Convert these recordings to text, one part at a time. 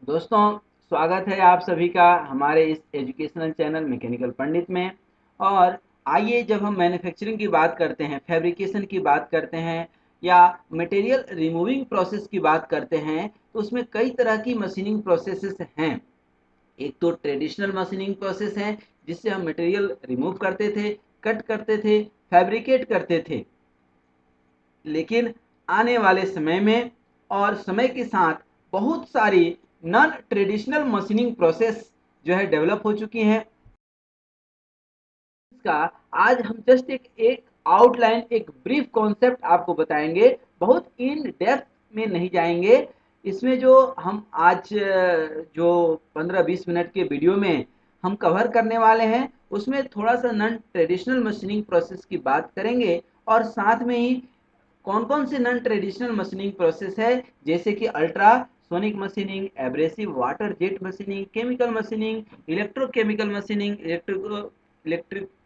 दोस्तों, स्वागत है आप सभी का हमारे इस एजुकेशनल चैनल मैकेनिकल पंडित में। और आइए, जब हम मैन्युफैक्चरिंग की बात करते हैं, फैब्रिकेशन की बात करते हैं या मटेरियल रिमूविंग प्रोसेस की बात करते हैं, तो उसमें कई तरह की मशीनिंग प्रोसेसेस हैं। एक तो ट्रेडिशनल मशीनिंग प्रोसेस है, जिससे हम मटेरियल रिमूव करते थे, कट करते थे, फैब्रिकेट करते थे। लेकिन आने वाले समय में और समय के साथ बहुत सारी नॉन ट्रेडिशनल मशीनिंग प्रोसेस जो है डेवलप हो चुकी हैं। इसका आज हम जस्ट एक आउटलाइन, एक ब्रीफ कॉन्सेप्ट आपको बताएंगे। बहुत इन डेप्थ में नहीं जाएंगे। इसमें जो हम आज जो 15-20 मिनट के वीडियो में हम कवर करने वाले हैं, उसमें थोड़ा सा नॉन ट्रेडिशनल मशीनिंग प्रोसेस की बात करेंगे और साथ में ही कौन कौन से नॉन ट्रेडिशनल मशीनिंग प्रोसेस है, जैसे कि ultrasonic machining, abrasive water jet machining, chemical machining, electrochemical machining,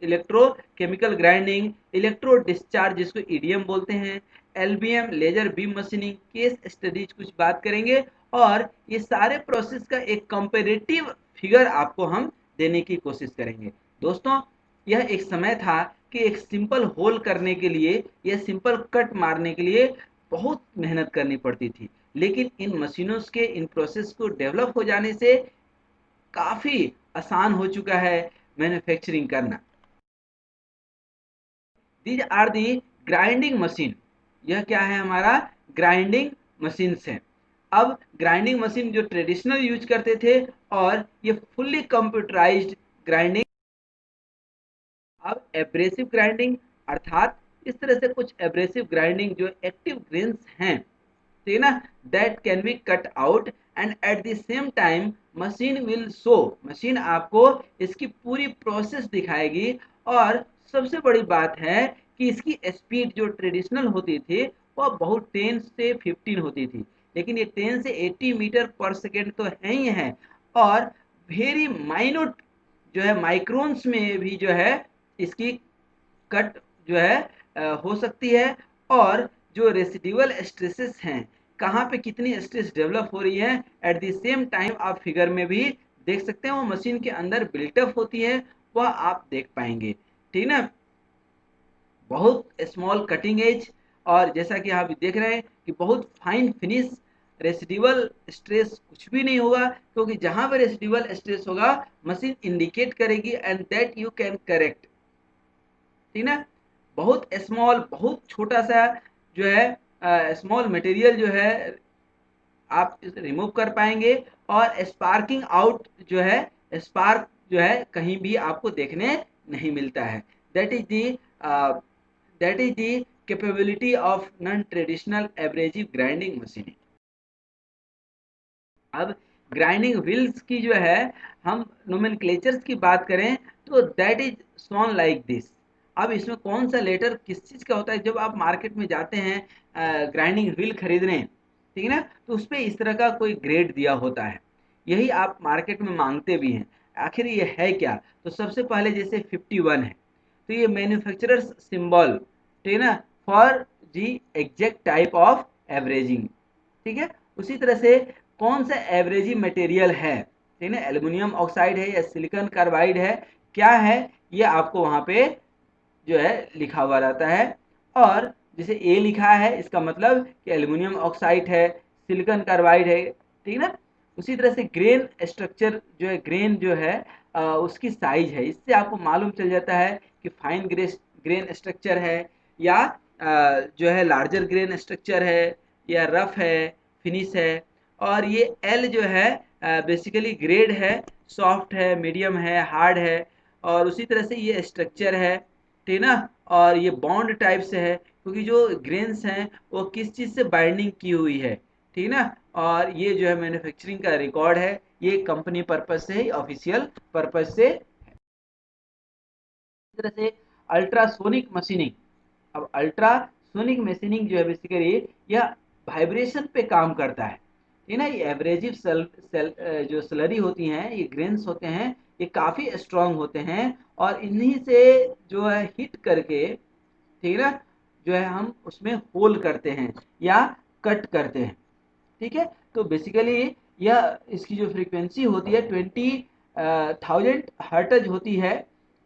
electrochemical grinding, electro discharge जिसको ईडीएम बोलते हैं, LBM laser beam machining, case studies कुछ बात करेंगे। और ये सारे प्रोसेस का एक कंपेरेटिव फिगर आपको हम देने की कोशिश करेंगे। दोस्तों, यह एक समय था कि एक सिंपल होल करने के लिए या सिंपल कट मारने के लिए बहुत मेहनत करनी पड़ती थी। लेकिन इन मशीनों के इन प्रोसेस को डेवलप हो जाने से काफ़ी आसान हो चुका है मैन्युफैक्चरिंग करना। These are the grinding machine. यह क्या है? हमारा ग्राइंडिंग मशीन है। अब ग्राइंडिंग मशीन जो ट्रेडिशनल यूज करते थे, और ये फुल्ली कंप्यूटराइज्ड ग्राइंडिंग। अब एब्रेसिव ग्राइंडिंग, अर्थात इस तरह से कुछ एब्रेसिव ग्राइंडिंग जो एक्टिव ग्रेन्स हैं, ठीक है ना, that can be cut out and at the same time machine will show, machine आपको इसकी पूरी प्रोसेस दिखाएगी। और सबसे बड़ी बात है कि इसकी स्पीड जो ट्रेडिशनल होती थी वह बहुत 10 से 15 होती थी, लेकिन ये 10 से 80 मीटर पर सेकेंड तो है ही है। और वेरी माइन्यूट जो है माइक्रोन्स में भी जो है इसकी कट जो है हो सकती है। और जो रेसिडुअल स्ट्रेसेस हैं, कहाँ पे कितनी स्ट्रेस डेवलप हो रही है, एट द सेम टाइम आप फिगर में भी देख सकते हैं। वो मशीन के अंदर बिल्टअप होती है, वह आप देख पाएंगे, ठीक ना। बहुत स्मॉल कटिंग एज, और जैसा कि आप देख रहे हैं कि बहुत फाइन फिनिश। रेसिडुअल स्ट्रेस कुछ भी नहीं होगा, क्योंकि जहां पर रेसिडुअल स्ट्रेस होगा मशीन इंडिकेट करेगी and that you can correct, ठीक ना। बहुत स्मॉल, बहुत छोटा सा जो है स्मॉल मटेरियल जो है आप इसे रिमूव कर पाएंगे। और स्पार्किंग आउट जो है, स्पार्क जो है कहीं भी आपको देखने नहीं मिलता है। That is the that is the capability of non traditional abrasive grinding machine. अब ग्राइंडिंग व्हील्स की जो है हम नोमेनक्लेचर्स की बात करें, तो that is shown like this. अब इसमें कौन सा लेटर किस चीज़ का होता है? जब आप मार्केट में जाते हैं ग्राइंडिंग व्हील खरीदने, ठीक है ना, तो उस पर इस तरह का कोई ग्रेड दिया होता है। यही आप मार्केट में मांगते भी हैं। आखिर ये है क्या? तो सबसे पहले जैसे 51 है, तो ये मैन्युफैक्चरर्स सिंबल, ठीक है ना, for the exact type of averaging, ठीक है। उसी तरह से कौन सा एवरेजी मटेरियल है, ठीक है, एल्यूमिनियम ऑक्साइड है या सिलिकॉन कार्बाइड है, क्या है, ये आपको वहां पे जो है लिखा हुआ रहता है। और जैसे ए लिखा है, इसका मतलब कि एल्यूमिनियम ऑक्साइड है, सिलिकॉन कार्बाइड है, ठीक है ना। उसी तरह से ग्रेन स्ट्रक्चर जो है, ग्रेन जो है उसकी साइज है, इससे आपको मालूम चल जाता है कि फाइन ग्रेन स्ट्रक्चर है या जो है लार्जर ग्रेन स्ट्रक्चर है या रफ है, फिनिश है। और ये एल जो है बेसिकली ग्रेड है, सॉफ्ट है, मीडियम है, हार्ड है। और उसी तरह से ये स्ट्रक्चर है, ठीक ना। और ये बॉन्ड टाइप से है, क्योंकि जो ग्रेन्स हैं वो किस चीज़ से बाइंडिंग की हुई है, ठीक ना। और ये जो है मैन्युफैक्चरिंग का रिकॉर्ड है, ये कंपनी पर्पज से ही, ऑफिशियल पर्पज से। इस तरह से अल्ट्रासोनिक मशीनिंग। अब अल्ट्रासोनिक मशीनिंग जो है बेसिकली यह वाइब्रेशन पे काम करता है, ये ना। ये एवरेजिव जो स्लरी होती हैं, ये ग्रेन्स होते हैं, ये काफ़ी स्ट्रांग होते हैं। और इन्हीं से जो है हिट करके, ठीक है ना, जो है हम उसमें होल करते हैं या कट करते हैं, ठीक है। तो बेसिकली यह इसकी जो फ्रीक्वेंसी होती है 20,000 हर्ट्ज होती है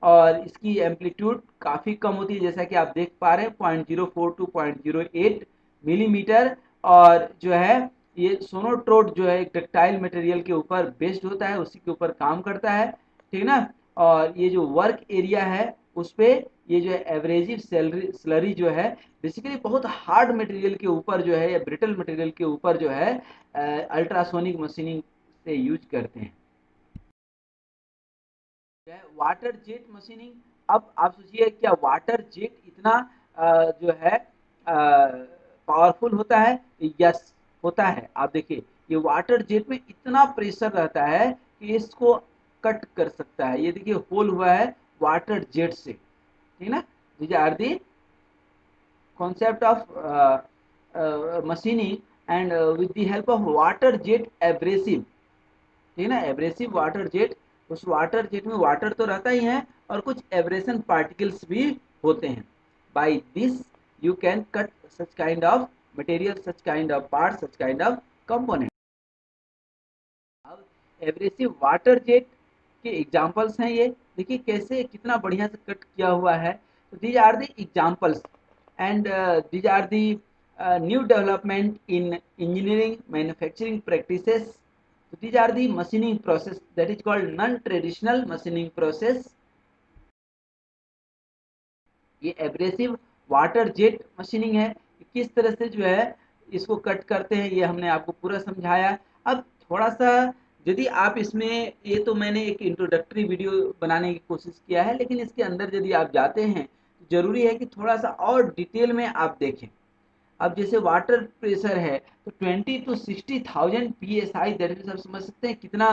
और इसकी एम्पलीट्यूड काफ़ी कम होती है, जैसा कि आप देख पा रहे हैं 0.04 टू 0.08 मिलीमीटर। और जो है ये सोनोट्रोड जो है एक डक्टाइल मटेरियल के ऊपर बेस्ड होता है, उसी के ऊपर काम करता है, ठीक ना। और ये जो वर्क एरिया है उस पे ये जो है एवरेजिव स्लरी जो है बेसिकली बहुत हार्ड मटेरियल के ऊपर जो है या ब्रिटल मटेरियल के ऊपर जो है अल्ट्रासोनिक मशीनिंग से यूज करते हैं। वाटर जेट मशीनिंग, अब आप सोचिए क्या वाटर जेट इतना जो है पावरफुल होता है? यस, होता है। आप देखिए ये वाटर जेट में इतना प्रेशर रहता है कि इसको कट कर सकता है। ये देखिए होल हुआ है वाटर जेट से, ठीक ना। these are the concept of machining and with the help of water jet abrasive, ठीक है ना। एब्रेसिव वाटर जेट, उस वाटर जेट में वाटर तो रहता ही है और कुछ एब्रेशन पार्टिकल्स भी होते हैं। By this you can cut such kind of material, such kind of part, such kind of component. अब एब्रेसिव वाटर जेट के एग्जांपल्स हैं ये, देखिए कैसे कितना बढ़िया से कट किया हुआ है। तो these are the examples and these are the new development in engineering manufacturing practices. So these are the machining process that is called non-traditional machining process. ये एब्रेसिव वाटर जेट मशीनिंग है, किस तरह से जो है इसको कट करते हैं ये हमने आपको पूरा समझाया। अब थोड़ा सा यदि आप इसमें, ये तो मैंने एक इंट्रोडक्टरी वीडियो बनाने की कोशिश किया है, लेकिन इसके अंदर यदि आप जाते हैं तो जरूरी है कि थोड़ा सा और डिटेल में आप देखें। अब जैसे वाटर प्रेशर है तो 20 टू 60,000 PSI, दैट मीन्स आप समझ सकते हैं कितना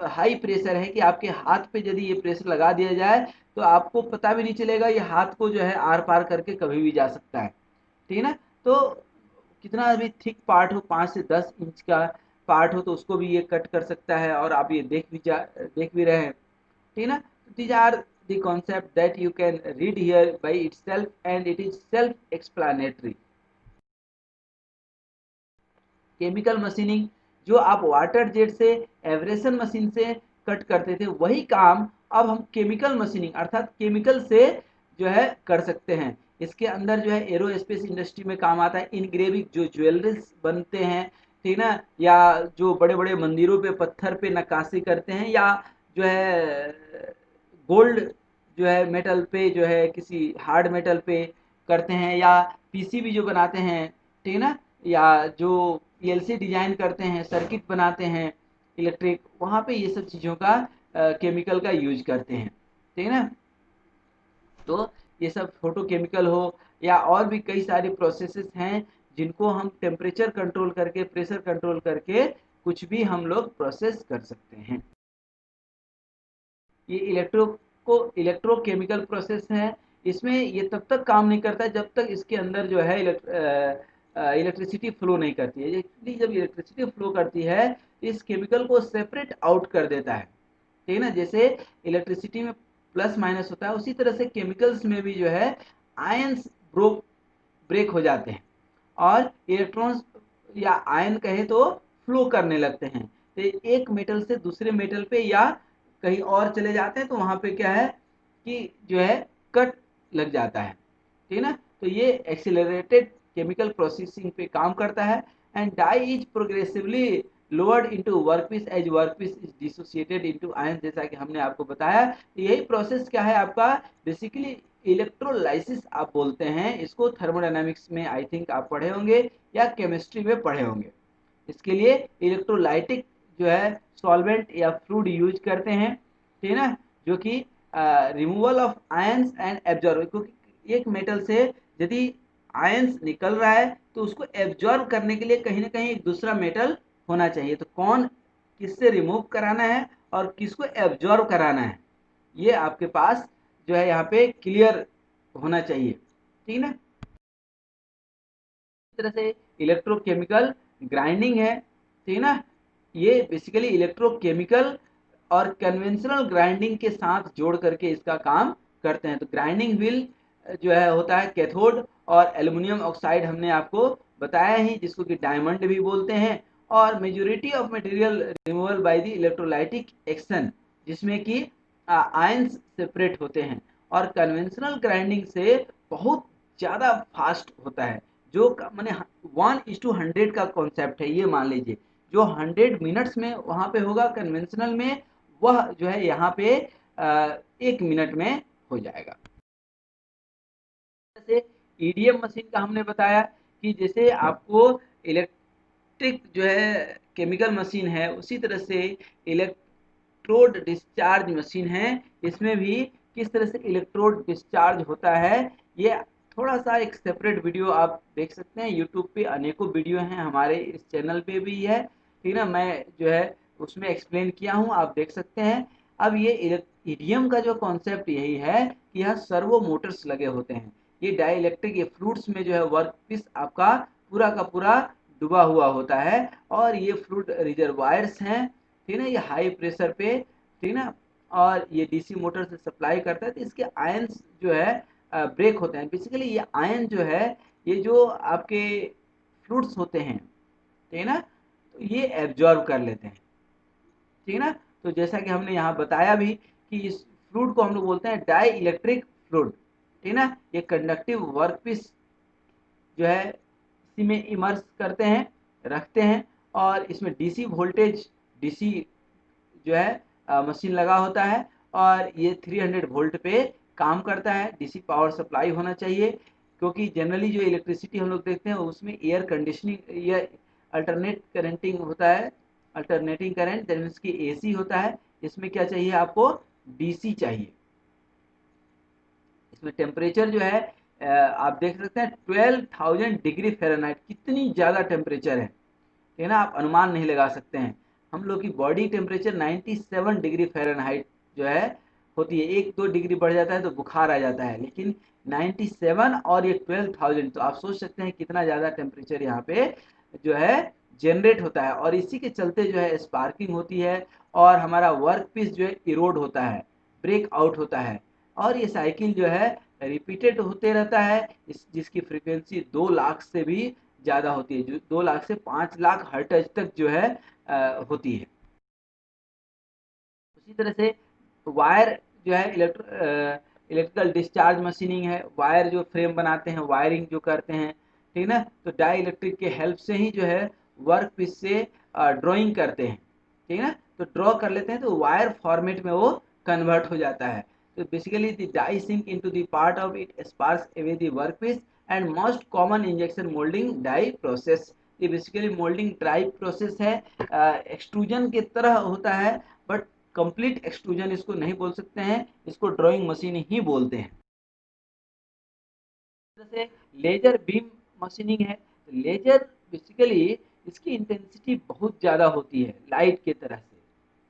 हाई प्रेशर है कि आपके हाथ पे यदि ये प्रेशर लगा दिया जाए तो आपको पता भी नहीं चलेगा, ये हाथ को जो है आर पार करके कभी भी जा सकता है, ठीक है ना। तो कितना भी थिक पार्ट हो, 5 से 10 इंच का पार्ट हो, तो उसको भी ये कट कर सकता है और आप ये देख भी रहे हैं, ठीक है ना। These are the concept that you can read here by itself and it is self explanatory। Chemical machining, जो आप वाटर जेट से एवरेशन मशीन से कट करते थे, वही काम अब हम केमिकल मशीनिंग अर्थात केमिकल से जो है कर सकते हैं। इसके अंदर जो है एरोस्पेस इंडस्ट्री में काम आता है, इनग्रेविंग जो ज्वेलरीज बनते हैं, ठीक ना, या जो बड़े बड़े मंदिरों पे पत्थर पे नक्काशी करते हैं, या जो है गोल्ड जो है मेटल पे जो है किसी हार्ड मेटल पे करते हैं, या पीसीबी जो बनाते हैं, ठीक है ना, या जो पीएलसी डिजाइन करते हैं, सर्किट बनाते हैं इलेक्ट्रिक, वहाँ पे ये सब चीज़ों का केमिकल का यूज करते हैं, ठीक है ना। तो ये सब फोटोकेमिकल हो या और भी कई सारे प्रोसेसेस हैं जिनको हम टेम्परेचर कंट्रोल करके, प्रेशर कंट्रोल करके कुछ भी हम लोग प्रोसेस कर सकते हैं। ये इलेक्ट्रोकेमिकल प्रोसेस है। इसमें ये तब तक काम नहीं करता जब तक इसके अंदर जो है इलेक्ट्रिसिटी फ्लो नहीं करती है। एक्चुअली जब इलेक्ट्रिसिटी फ्लो करती है इस केमिकल को सेपरेट आउट कर देता है, ठीक है ना। जैसे इलेक्ट्रिसिटी में प्लस माइनस होता है, उसी तरह से केमिकल्स में भी जो है आयंस ब्रेक हो जाते हैं और इलेक्ट्रॉन्स या आयन कहे तो फ्लो करने लगते हैं। तो एक मेटल से दूसरे मेटल पे या कहीं और चले जाते हैं, तो वहां पे क्या है कि जो है कट लग जाता है, ठीक है ना। तो ये एक्सीलरेटेड केमिकल प्रोसेसिंग पे काम करता है। And die is progressively lowered into workpiece as workpiece is dissociated into ion, जैसा कि हमने आपको बताया। यही प्रोसेस क्या है आपका, बेसिकली इलेक्ट्रोलाइसिस आप बोलते हैं इसको। थर्मोडायनामिक्स में आई थिंक आप पढ़े होंगे या केमिस्ट्री में पढ़े होंगे। इसके लिए इलेक्ट्रोलाइटिक जो है सॉल्वेंट या फ्लूइड यूज करते हैं, ठीक है ना, जो कि removal of ions and absorb, क्योंकि एक मेटल से यदि आयंस निकल रहा है तो उसको एब्जॉर्ब करने के लिए कहीं ना कहीं एक दूसरा मेटल होना चाहिए। तो कौन किससे रिमूव कराना है और किसको एब्जॉर्ब कराना है, ये आपके पास जो है यहाँ पे क्लियर होना चाहिए, ठीक है ना। इस तरह से इलेक्ट्रोकेमिकल ग्राइंडिंग है, ठीक है ना। ये बेसिकली इलेक्ट्रोकेमिकल और कन्वेंशनल ग्राइंडिंग के साथ जोड़ करके इसका काम करते हैं। तो ग्राइंडिंग व्हील जो है होता है कैथोड, और एल्युमिनियम ऑक्साइड हमने आपको बताया ही, जिसको कि डायमंड भी बोलते हैं। और majority of material removal by the electrolytic action, जिसमें कि आयंस सेपरेट होते हैं। और कन्वेंशनल ग्राइंडिंग से बहुत ज़्यादा फास्ट होता है, जो मैंने 1:100 का कॉन्सेप्ट है, ये मान लीजिए। जो 100 मिनट्स में वहाँ पे होगा कन्वेंशनल में, वह जो है यहाँ पे 1 मिनट में हो जाएगा। जैसे ईडीएम मशीन का हमने बताया कि जैसे आपको इलेक्ट्रिक जो है केमिकल मशीन है, उसी तरह से इलेक्ट्रोड डिस्चार्ज मशीन है। इसमें भी किस तरह से इलेक्ट्रोड डिस्चार्ज होता है, ये थोड़ा सा एक सेपरेट वीडियो आप देख सकते हैं। यूट्यूब पे अनेकों वीडियो हैं, हमारे इस चैनल पे भी है, ठीक ना। मैं जो है उसमें एक्सप्लेन किया हूँ, आप देख सकते हैं। अब ये ईडीएम का जो कॉन्सेप्ट यही है कि यहाँ सर्वो मोटर्स लगे होते हैं। ये डाइलेक्ट्रिक, ये फ्लूइड्स में जो है वर्क पीस आपका पूरा का पूरा डूबा हुआ होता है, और ये फ्लूइड रिजर्वायर्स हैं, ठीक ना। ये हाई प्रेशर पे, ठीक ना, और ये डीसी मोटर से सप्लाई करता है, तो इसके आयंस जो है ब्रेक होते हैं। बेसिकली ये आयन जो है, ये जो आपके फ्लूइड्स होते हैं, ठीक है ना, तो ये एब्जॉर्ब कर लेते हैं, ठीक है ना। तो जैसा कि हमने यहाँ बताया भी कि इस फ्लूइड को हम लोग बोलते हैं डाई इलेक्ट्रिक फ्लूइड, ठीक है ना। ये कंडक्टिव वर्कपीस जो है इसी में इमर्स करते हैं, रखते हैं, और इसमें डीसी वोल्टेज, डीसी जो है मशीन लगा होता है, और ये 300 वोल्ट पे काम करता है। डीसी पावर सप्लाई होना चाहिए, क्योंकि जनरली जो इलेक्ट्रिसिटी हम लोग देखते हैं उसमें एयर कंडीशनिंग या अल्टरनेट करेंटिंग होता है, अल्टरनेटिंग करंट, दैट मीन्स कि एसी होता है। इसमें क्या चाहिए आपको, डीसी चाहिए। इसमें टेम्परेचर जो है आप देख सकते हैं 12,000 डिग्री फ़ारेनहाइट, कितनी ज़्यादा टेम्परेचर है, ठीक है ना। आप अनुमान नहीं लगा सकते हैं। हम लोग की बॉडी टेम्परेचर 97 डिग्री फ़ारेनहाइट जो है होती है। 1-2 डिग्री बढ़ जाता है तो बुखार आ जाता है, लेकिन 97 और ये 12,000, तो आप सोच सकते हैं कितना ज़्यादा टेम्परेचर यहाँ पे जो है जनरेट होता है। और इसी के चलते जो है स्पार्किंग होती है, और हमारा वर्क पीस जो है इरोड होता है, ब्रेक आउट होता है। और ये साइकिल जो है रिपीटेड होते रहता है, जिसकी फ्रीक्वेंसी 2 लाख से भी ज़्यादा होती है, जो 2 लाख से 5 लाख हर्ट्ज तक जो है होती है। उसी तरह से वायर जो है इलेक्ट्रिकल डिस्चार्ज मशीनिंग है। वायर जो फ्रेम बनाते हैं, वायरिंग जो करते हैं, ठीक है ना, तो डाई इलेक्ट्रिक के हेल्प से ही जो है वर्क पीस से ड्राइंग करते हैं, ठीक है ना। तो ड्रॉ कर लेते हैं तो वायर फॉर्मेट में वो कन्वर्ट हो जाता है। तो basically the die sink into the part of it sparks away the workpiece and most common injection moulding die process. ये बेसिकली मोल्डिंग ड्राई प्रोसेस है, एक्सट्रूजन की तरह होता है, बट कंप्लीट एक्सट्रूजन इसको नहीं बोल सकते हैं, इसको ड्राइंग मशीन ही बोलते हैं। जैसे लेजर बीम मशीनिंग है, तो लेजर बेसिकली इसकी इंटेंसिटी बहुत ज़्यादा होती है लाइट के तरह से,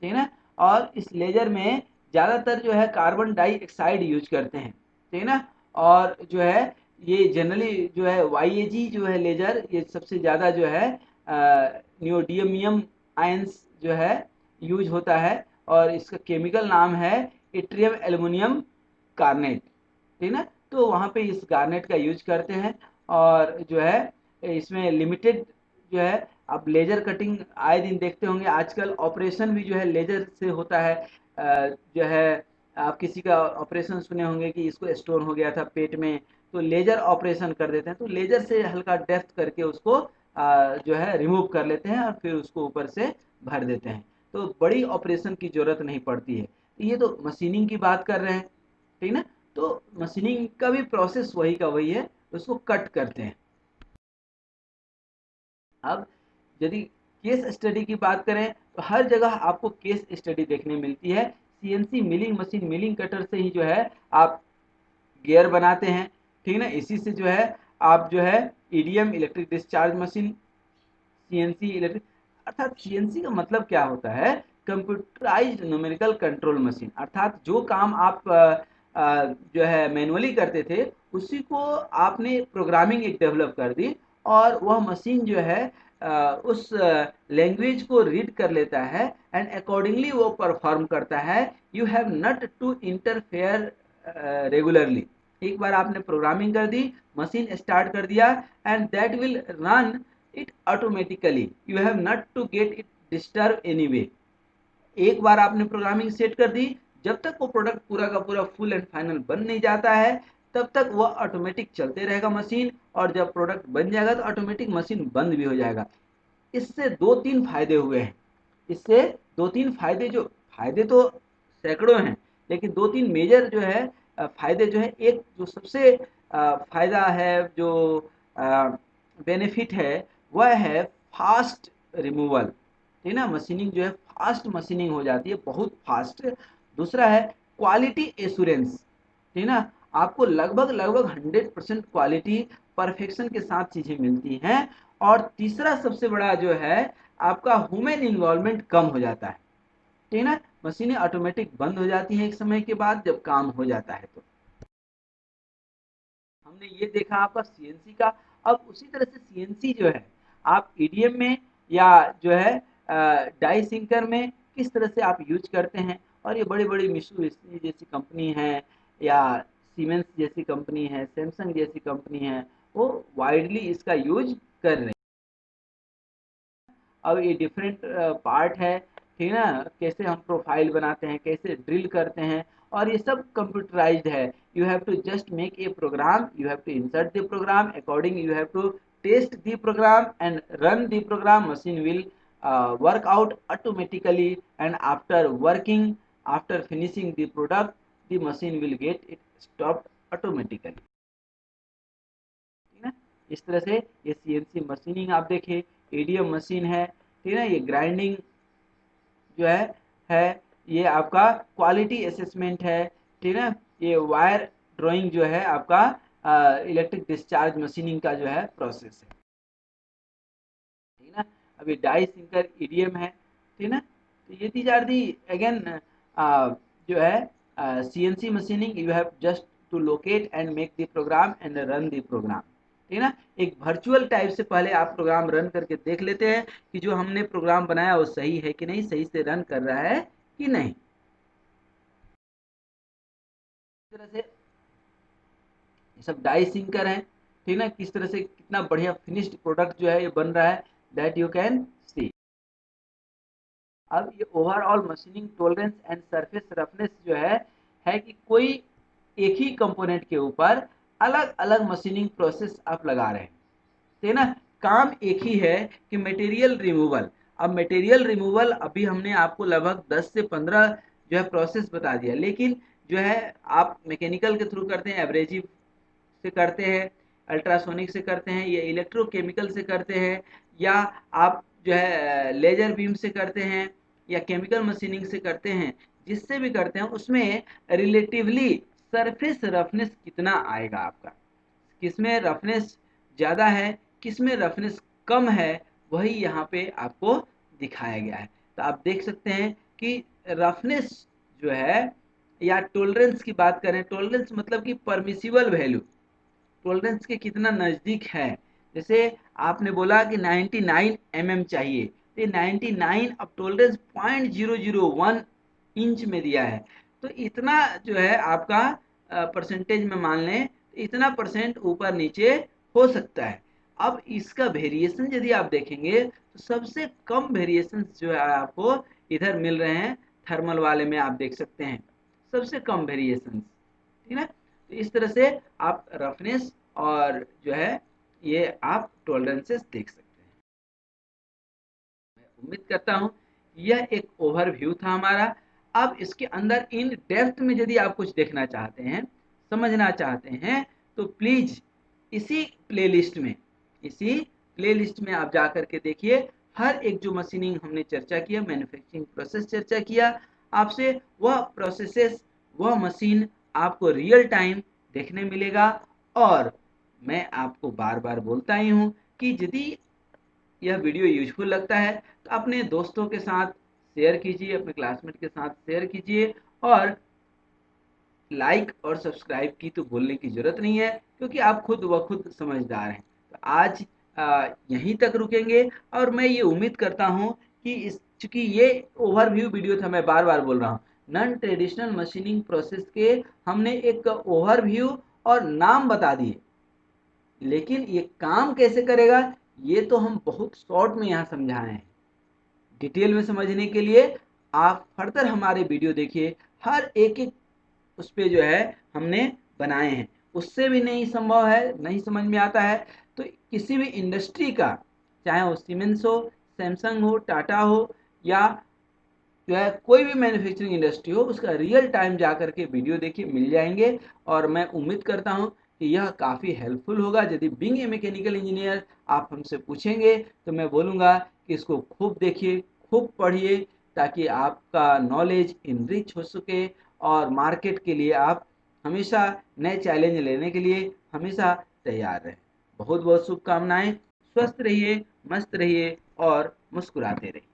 ठीक है ना। और इस लेजर में ज़्यादातर जो है कार्बन डाइऑक्साइड यूज करते हैं, ठीक है ना। और जो है ये जनरली जो है वाईएजी जो है लेजर, ये सबसे ज़्यादा जो है नियोडियमियम आयंस जो है यूज होता है, और इसका केमिकल नाम है इट्रियम एल्युमिनियम कार्नेट, ठीक ना। तो वहाँ पे इस गार्नेट का यूज करते हैं, और जो है इसमें लिमिटेड जो है, आप लेजर कटिंग आए दिन देखते होंगे, आजकल ऑपरेशन भी जो है लेजर से होता है। जो है आप किसी का ऑपरेशन सुने होंगे कि इसको स्टोन हो गया था पेट में, तो लेजर ऑपरेशन कर देते हैं, तो लेजर से हल्का डेप्थ करके उसको जो है रिमूव कर लेते हैं, और फिर उसको ऊपर से भर देते हैं। तो बड़ी ऑपरेशन की ज़रूरत नहीं पड़ती है। तो ये तो मशीनिंग की बात कर रहे हैं, ठीक ना। तो मशीनिंग का भी प्रोसेस वही का वही है, उसको कट करते हैं। अब यदि केस स्टडी की बात करें, तो हर जगह आपको केस स्टडी देखने मिलती है। CNC milling machine, milling cutter से ही जो है आप गियर बनाते हैं, ठीक है ना। इसी से जो है आप जो है EDM electric discharge machine, CNC electric, अर्थात सीएनसी का मतलब क्या होता है, कंप्यूटराइज्ड न्यूमेरिकल कंट्रोल मशीन। अर्थात जो काम आप जो है मैनुअली करते थे, उसी को आपने प्रोग्रामिंग एक डेवलप कर दी, और वह मशीन जो है उस लैंग्वेज को रीड कर लेता है, एंड अकॉर्डिंगली वो परफॉर्म करता है। You have not to interfere regularly. एक बार आपने प्रोग्रामिंग कर दी, मशीन स्टार्ट कर दिया, and that will run it automatically. You have not to get it disturbed anyway. एक बार आपने प्रोग्रामिंग सेट कर दी, जब तक वो प्रोडक्ट पूरा का पूरा फुल एंड फाइनल बन नहीं जाता है तब तक वो ऑटोमेटिक चलते रहेगा मशीन, और जब प्रोडक्ट बन जाएगा तो ऑटोमेटिक मशीन बंद भी हो जाएगा। इससे 2-3 फायदे हुए हैं। इससे 2-3 फायदे, जो फायदे तो सैकड़ों हैं, लेकिन 2-3 मेजर जो है फायदे जो है, एक जो सबसे फायदा है, जो बेनिफिट है, वह है फास्ट रिमूवल। ठीक ना, मशीनिंग जो है फास्ट मशीनिंग हो जाती है, बहुत फास्ट। दूसरा है क्वालिटी एश्योरेंस। ठीक ना, आपको लगभग लगभग 100% क्वालिटी परफेक्शन के साथ चीजें मिलती हैं। और तीसरा सबसे बड़ा जो है, आपका ह्यूमन इन्वॉल्वमेंट कम हो जाता है। ठीक ना, मशीनें ऑटोमेटिक बंद हो जाती हैं एक समय के बाद जब काम हो जाता है। तो हमने ये देखा आपका सीएनसी का। अब उसी तरह से सीएनसी जो है, आप ईडीएम में या जो है डाई सिंकर में किस तरह से आप यूज करते हैं। और ये बड़ी बड़ी मित्सुबिशी जैसी कंपनी है, या सीमेंस जैसी कंपनी है, सैमसंग जैसी कंपनी है, वो वाइडली इसका यूज कर रहे हैं। अब ये डिफरेंट पार्ट है। ठीक है ना, कैसे हम प्रोफाइल बनाते हैं, कैसे ड्रिल करते हैं, और ये सब कंप्यूटराइज्ड है। You have to just make a program, you have to insert the program according, you have to test the program and run the program, machine will work out automatically, and after working, after finishing the product, the machine will get it stopped automatically। ठीक है, इस तरह से ये CNC machining आप देखें, ADM machine है। ठीक है, ये ग्राइंडिंग जो है ये आपका क्वालिटी असेसमेंट है। ठीक है, ये वायर ड्राइंग जो है आपका इलेक्ट्रिक डिस्चार्ज मशीनिंग का जो है प्रोसेस है। ठीक है, अभी डाई सिंकर ईडीएम है। ठीक है, तो ये दीज आर दी अगेन जो है CNC machining, you have just to locate and make the program and run the program. ठीक है ना, एक वर्चुअल टाइप से पहले आप प्रोग्राम रन करके देख लेते हैं कि जो हमने प्रोग्राम बनाया वो सही है कि नहीं, सही से रन कर रहा है कि नहीं। इस तरह से ये सब डाई सिंकर है। ठीक ना, किस तरह से कितना बढ़िया फिनिश्ड प्रोडक्ट जो है ये बन रहा है, दैट यू कैन सी। अब ये overall machining tolerance and surface roughness जो है कि कोई एक ही कंपोनेंट के ऊपर अलग अलग मशीनिंग प्रोसेस आप लगा रहे हैं। ठीक ना, काम एक ही है कि मटेरियल रिमूवल। अब मटेरियल रिमूवल अभी हमने आपको लगभग 10 से 15 जो है प्रोसेस बता दिया, लेकिन जो है आप मैकेनिकल के थ्रू करते हैं, एब्रेजिव से करते हैं, अल्ट्रासोनिक से करते हैं, या इलेक्ट्रोकेमिकल से करते हैं, या आप जो है लेजर बीम से करते हैं, या केमिकल मशीनिंग से करते हैं, जिससे भी करते हैं उसमें रिलेटिवली सरफेस रफनेस कितना आएगा आपका, किसमें रफनेस ज़्यादा है, किसमें रफनेस कम है, वही यहाँ पे आपको दिखाया गया है। तो आप देख सकते हैं कि रफनेस जो है, या टॉलरेंस की बात करें, टॉलरेंस मतलब कि परमिसिबल वैल्यू, टॉलरेंस के कितना नज़दीक है। जैसे आपने बोला कि 99 mm चाहिए, तो ये 99, अब टॉलरेंस 0.001 इंच में दिया है, तो इतना जो है आपका परसेंटेज में मान लें, इतना परसेंट ऊपर नीचे हो सकता है। अब इसका वेरिएशन यदि आप देखेंगे तो सबसे कम वेरिएशन जो है आपको इधर मिल रहे हैं, थर्मल वाले में आप देख सकते हैं सबसे कम वेरिएशन। ठीक है, तो इस तरह से आप रफनेस और जो है ये आप टॉलरेंसेस देख सकते हैं। मैं उम्मीद करता हूँ यह एक ओवरव्यू था हमारा। अब इसके अंदर इन डेप्थ में यदि आप कुछ देखना चाहते हैं, समझना चाहते हैं, तो प्लीज इसी प्लेलिस्ट में, इसी प्लेलिस्ट में आप जा करके देखिए। हर एक जो मशीनिंग हमने चर्चा किया, मैन्युफैक्चरिंग प्रोसेस चर्चा किया आपसे, वह प्रोसेसेस, वह मशीन आपको रियल टाइम देखने मिलेगा। और मैं आपको बार बार बोलता ही हूँ कि यदि यह वीडियो यूजफुल लगता है तो अपने दोस्तों के साथ शेयर कीजिए, अपने क्लासमेट के साथ शेयर कीजिए, और लाइक और सब्सक्राइब की तो बोलने की ज़रूरत नहीं है, क्योंकि आप खुद व खुद समझदार हैं। तो आज यहीं तक रुकेंगे, और मैं ये उम्मीद करता हूँ कि चूँकि ये ओवरव्यू वीडियो था, मैं बार बार बोल रहा हूँ, नॉन ट्रेडिशनल मशीनिंग प्रोसेस के हमने एक ओवरव्यू और नाम बता दिए, लेकिन ये काम कैसे करेगा ये तो हम बहुत शॉर्ट में यहाँ समझाए हैं। डिटेल में समझने के लिए आप फर्दर हमारे वीडियो देखिए, हर एक एक उस पे जो है हमने बनाए हैं। उससे भी नहीं संभव है, नहीं समझ में आता है, तो किसी भी इंडस्ट्री का, चाहे वो सीमेंस हो, सैमसंग हो, टाटा हो, या जो है कोई भी मैन्युफैक्चरिंग इंडस्ट्री हो, उसका रियल टाइम जा करके वीडियो देखिए, मिल जाएंगे। और मैं उम्मीद करता हूँ कि यह काफ़ी हेल्पफुल होगा। यदि बीइंग ए मैकेनिकल इंजीनियर आप हमसे पूछेंगे तो मैं बोलूँगा कि इसको खूब देखिए, खूब पढ़िए, ताकि आपका नॉलेज इनरिच हो सके और मार्केट के लिए आप हमेशा नए चैलेंज लेने के लिए हमेशा तैयार रहें। बहुत बहुत शुभकामनाएं। स्वस्थ रहिए, मस्त रहिए और मुस्कुराते रहिए।